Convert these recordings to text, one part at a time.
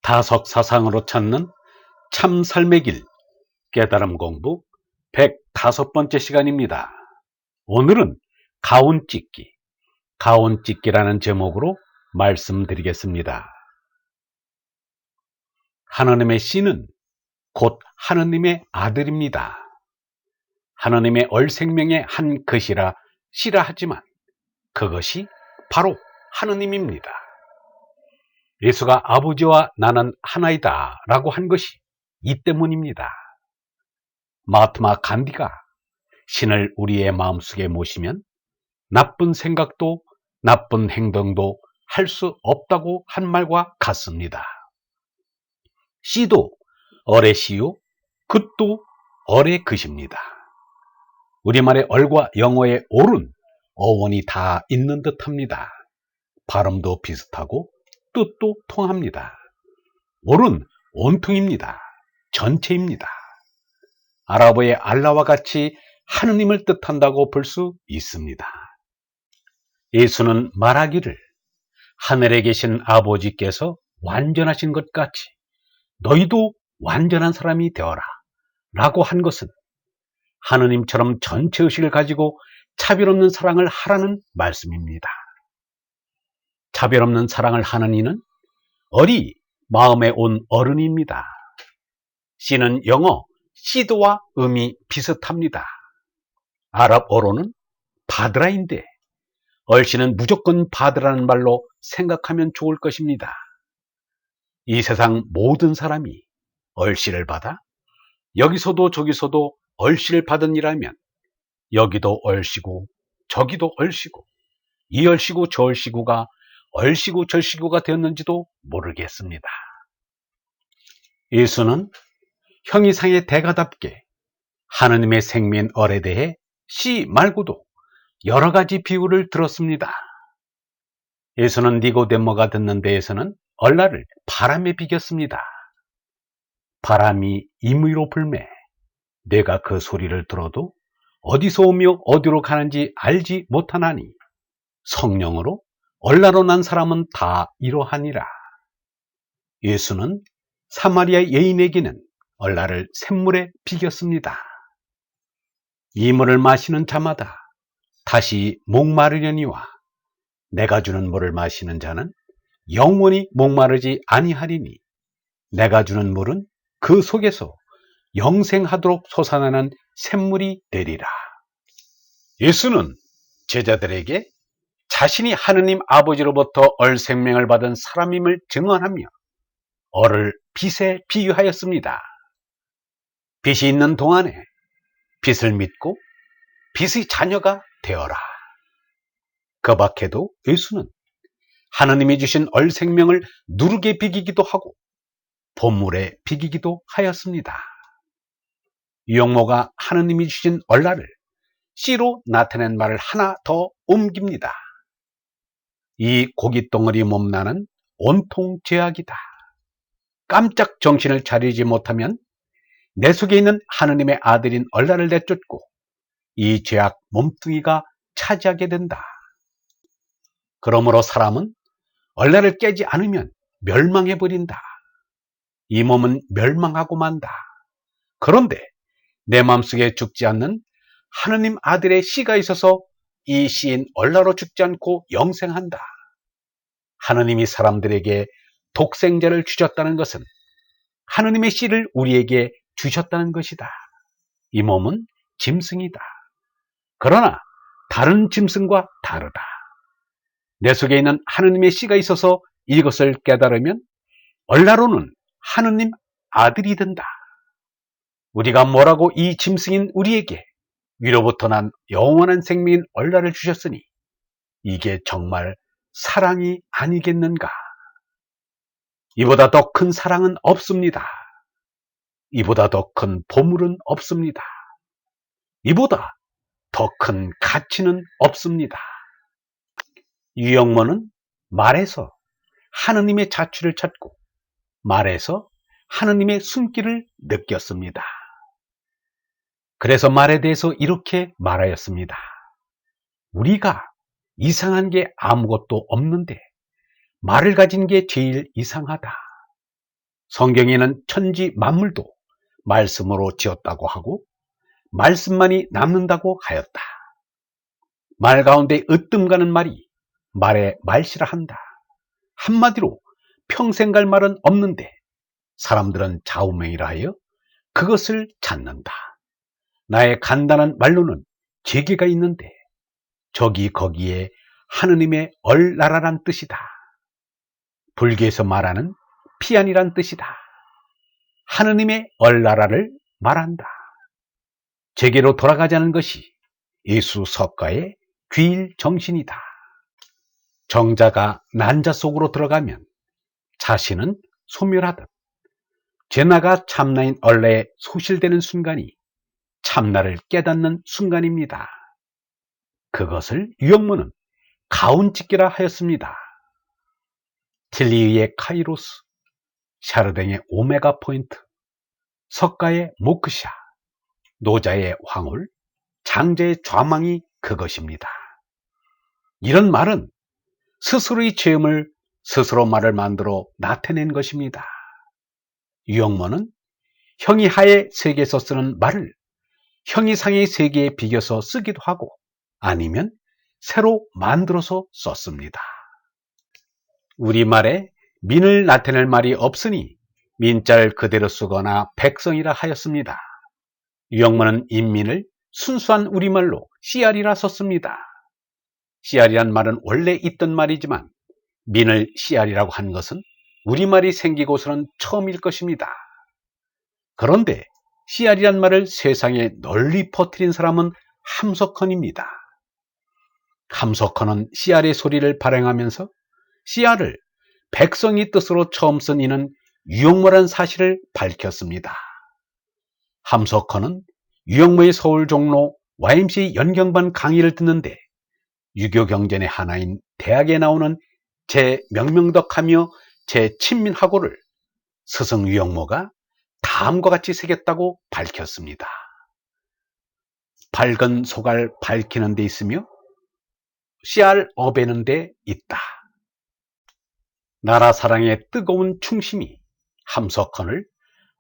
다석사상으로 찾는 참 삶의 길 깨달음 공부 105번째 시간입니다. 오늘은 가온찢기라는 제목으로 말씀드리겠습니다. 하나님의 씨는 곧 하나님의 아들입니다. 하나님의 얼생명의 한 것이라 씨라 하지만 그것이 바로 하나님입니다. 예수가 아버지와 나는 하나이다 라고 한 것이 이 때문입니다. 마하트마 간디가 신을 우리의 마음속에 모시면 나쁜 생각도 나쁜 행동도 할 수 없다고 한 말과 같습니다. 씨도 얼의 씨요, 긋도 얼의 긋입니다. 우리말의 얼과 영어의 올은 어원이 다 있는 듯합니다. 발음도 비슷하고 뜻도 통합니다. 올은 온통입니다. 전체입니다. 아랍어의 알라와 같이 하느님을 뜻한다고 볼 수 있습니다. 예수는 말하기를 하늘에 계신 아버지께서 완전하신 것 같이 너희도 완전한 사람이 되어라 라고 한 것은 하느님처럼 전체 의식을 가지고 차별 없는 사랑을 하라는 말씀입니다. 차별 없는 사랑을 하는 이는 얼이 마음에 온 어른입니다. 씨는 영어 시드와 음이 비슷합니다. 아랍어로는 바드라인데 얼씨는 무조건 바드라는 말로 생각하면 좋을 것입니다. 이 세상 모든 사람이 얼씨를 받아 여기서도 저기서도 얼씨를 받은 이라면 여기도 얼씨고 저기도 얼씨고 이 얼씨고 저 얼씨고가 얼씨고 절씨고가 되었는지도 모르겠습니다. 예수는 형이상의 대가답게 하느님의 생명인 얼에 대해 씨 말고도 여러 가지 비유를 들었습니다. 예수는 니고데모가 듣는 데에서는 얼라를 바람에 비겼습니다. 바람이 임의로 불매 내가 그 소리를 들어도 어디서 오며 어디로 가는지 알지 못하나니 성령으로 얼라로 난 사람은 다 이러하니라. 예수는 사마리아 여인에게는 얼라를 샘물에 비겼습니다. 이 물을 마시는 자마다 다시 목마르려니와 내가 주는 물을 마시는 자는 영원히 목마르지 아니하리니 내가 주는 물은 그 속에서 영생하도록 솟아나는 샘물이 되리라. 예수는 제자들에게 자신이 하느님 아버지로부터 얼생명을 받은 사람임을 증언하며 얼을 빛에 비유하였습니다. 빛이 있는 동안에 빛을 믿고 빛의 자녀가 되어라. 그 밖에도 예수는 하느님이 주신 얼생명을 누룩에 비기기도 하고 보물에 비기기도 하였습니다. 유영모가 하느님이 주신 얼라를 씨로 나타낸 말을 하나 더 옮깁니다. 이 고깃덩어리 몸나는 온통 죄악이다. 깜짝 정신을 차리지 못하면 내 속에 있는 하느님의 아들인 얼라를 내쫓고 이 죄악 몸뚱이가 차지하게 된다. 그러므로 사람은 얼라를 깨지 않으면 멸망해버린다. 이 몸은 멸망하고 만다. 그런데 내 마음속에 죽지 않는 하느님 아들의 씨가 있어서 이 씨인 얼라로 죽지 않고 영생한다. 하느님이 사람들에게 독생자를 주셨다는 것은 하느님의 씨를 우리에게 주셨다는 것이다. 이 몸은 짐승이다. 그러나 다른 짐승과 다르다. 내 속에 있는 하느님의 씨가 있어서 이것을 깨달으면 얼라로는 하느님 아들이 된다. 우리가 뭐라고 이 짐승인 우리에게 위로부터 난 영원한 생명인 얼라를 주셨으니 이게 정말 사랑이 아니겠는가? 이보다 더 큰 사랑은 없습니다. 이보다 더 큰 보물은 없습니다. 이보다 더 큰 가치는 없습니다. 유영모는 말에서 하느님의 자취를 찾고 말에서 하느님의 숨기를 느꼈습니다. 그래서 말에 대해서 이렇게 말하였습니다. 우리가 이상한 게 아무것도 없는데 말을 가진 게 제일 이상하다. 성경에는 천지 만물도 말씀으로 지었다고 하고 말씀만이 남는다고 하였다. 말 가운데 으뜸가는 말이 말의 말씨라 한다. 한마디로 평생 갈 말은 없는데 사람들은 좌우명이라 하여 그것을 찾는다. 나의 간단한 말로는 재계가 있는데 저기 거기에 하느님의 얼나라란 뜻이다. 불교에서 말하는 피안이란 뜻이다. 하느님의 얼나라를 말한다. 제게로 돌아가자는 것이 예수 석가의 귀일 정신이다. 정자가 난자 속으로 들어가면 자신은 소멸하듯 제나가 참나인 얼레에 소실되는 순간이 참나를 깨닫는 순간입니다. 그것을 유영모는 가운짓기라 하였습니다. 틸리의 카이로스, 샤르댕의 오메가 포인트, 석가의 모크샤, 노자의 황홀, 장자의 좌망이 그것입니다. 이런 말은 스스로의 체험을 스스로 말을 만들어 나타낸 것입니다. 유영모는 형이하의 세계에서 쓰는 말을 형이상의 세계에 비겨서 쓰기도 하고 아니면 새로 만들어서 썼습니다. 우리말에 민을 나타낼 말이 없으니 민자를 그대로 쓰거나 백성이라 하였습니다. 유영모는 인민을 순수한 우리말로 씨알이라 썼습니다. 씨알이란 말은 원래 있던 말이지만 민을 씨알이라고 한 것은 우리말이 생기고서는 처음일 것입니다. 그런데 씨알이란 말을 세상에 널리 퍼뜨린 사람은 함석헌입니다. 함석헌은 씨알의 소리를 발행하면서 씨알을 백성의 뜻으로 처음 쓴 이는 유영모란 사실을 밝혔습니다. 함석헌은 유영모의 서울 종로 YMCA 연경반 강의를 듣는데 유교 경전의 하나인 대학에 나오는 제 명명덕하며 제 친민하고를 스승 유영모가 다음과 같이 새겼다고 밝혔습니다. 밝은 소갈 밝히는 데 있으며 씨알 어베는 데 있다. 나라 사랑의 뜨거운 충심이 함석헌을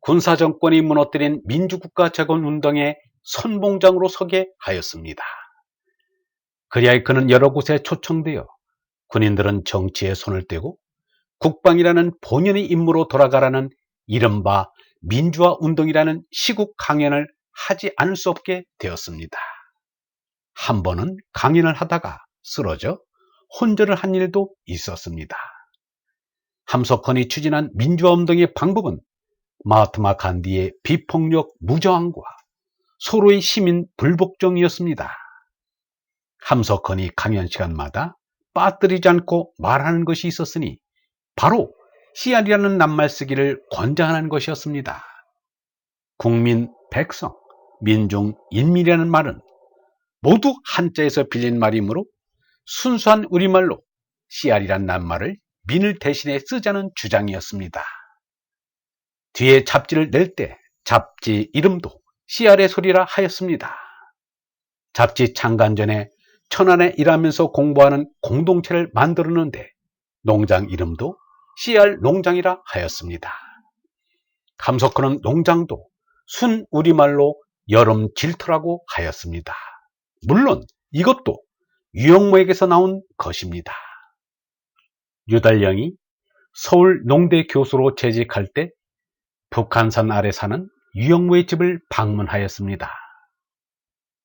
군사정권이 무너뜨린 민주국가 재건운동의 선봉장으로 서게 하였습니다. 그리하여 그는 여러 곳에 초청되어 군인들은 정치에 손을 떼고 국방이라는 본연의 임무로 돌아가라는 이른바 민주화 운동이라는 시국 강연을 하지 않을 수 없게 되었습니다. 한 번은 강연을 하다가 쓰러져 혼절을 한 일도 있었습니다. 함석헌이 추진한 민주화 운동의 방법은 마하트마 간디의 비폭력 무저항과 소로의 시민 불복종이었습니다. 함석헌이 강연 시간마다 빠뜨리지 않고 말하는 것이 있었으니 바로 씨알이라는 낱말 쓰기를 권장하는 것이었습니다. 국민, 백성, 민중, 인민이라는 말은 모두 한자에서 빌린 말이므로 순수한 우리말로 씨알이란 낱말을 민을 대신해 쓰자는 주장이었습니다. 뒤에 잡지를 낼 때 잡지 이름도 씨알의 소리라 하였습니다. 잡지 창간 전에 천안에 일하면서 공부하는 공동체를 만들었는데 농장 이름도 씨알 농장이라 하였습니다. 함석헌은 농장도 순 우리말로 여름 질투라고 하였습니다. 물론 이것도 유영모에게서 나온 것입니다. 유달령이 서울 농대 교수로 재직할 때 북한산 아래 사는 유영모의 집을 방문하였습니다.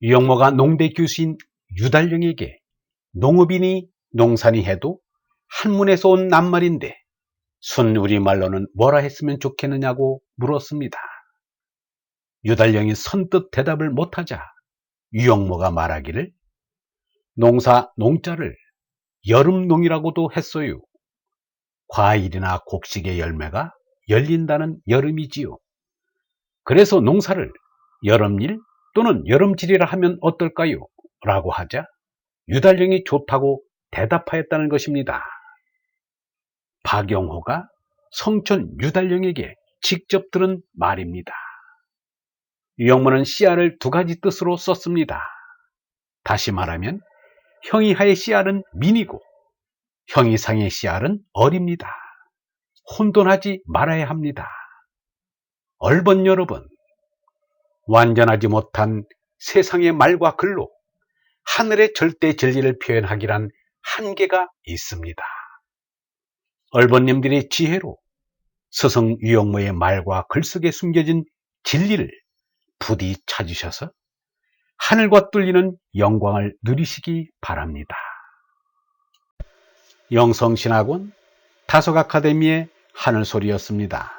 유영모가 농대 교수인 유달령에게 농업이니 농산이 해도 한문에서 온 낱말인데 순 우리말로는 뭐라 했으면 좋겠느냐고 물었습니다. 유달령이 선뜻 대답을 못하자 유영모가 말하기를 농사 농자를 여름농이라고도 했어요. 과일이나 곡식의 열매가 열린다는 여름이지요. 그래서 농사를 여름일 또는 여름질이라 하면 어떨까요? 라고 하자 유달령이 좋다고 대답하였다는 것입니다. 박영호가 성촌 유달령에게 직접 들은 말입니다. 유영모는 씨알을 두 가지 뜻으로 썼습니다. 다시 말하면 형이하의 씨알은 민이고 형이상의 씨알은 얼입니다. 혼돈하지 말아야 합니다. 얼번 여러분, 완전하지 못한 세상의 말과 글로 하늘의 절대 진리를 표현하기란 한계가 있습니다. 얼번님들의 지혜로 서성유영모의 말과 글 속에 숨겨진 진리를 부디 찾으셔서 하늘과 뚫리는 영광을 누리시기 바랍니다. 영성신학원 다속아카데미의 하늘소리였습니다.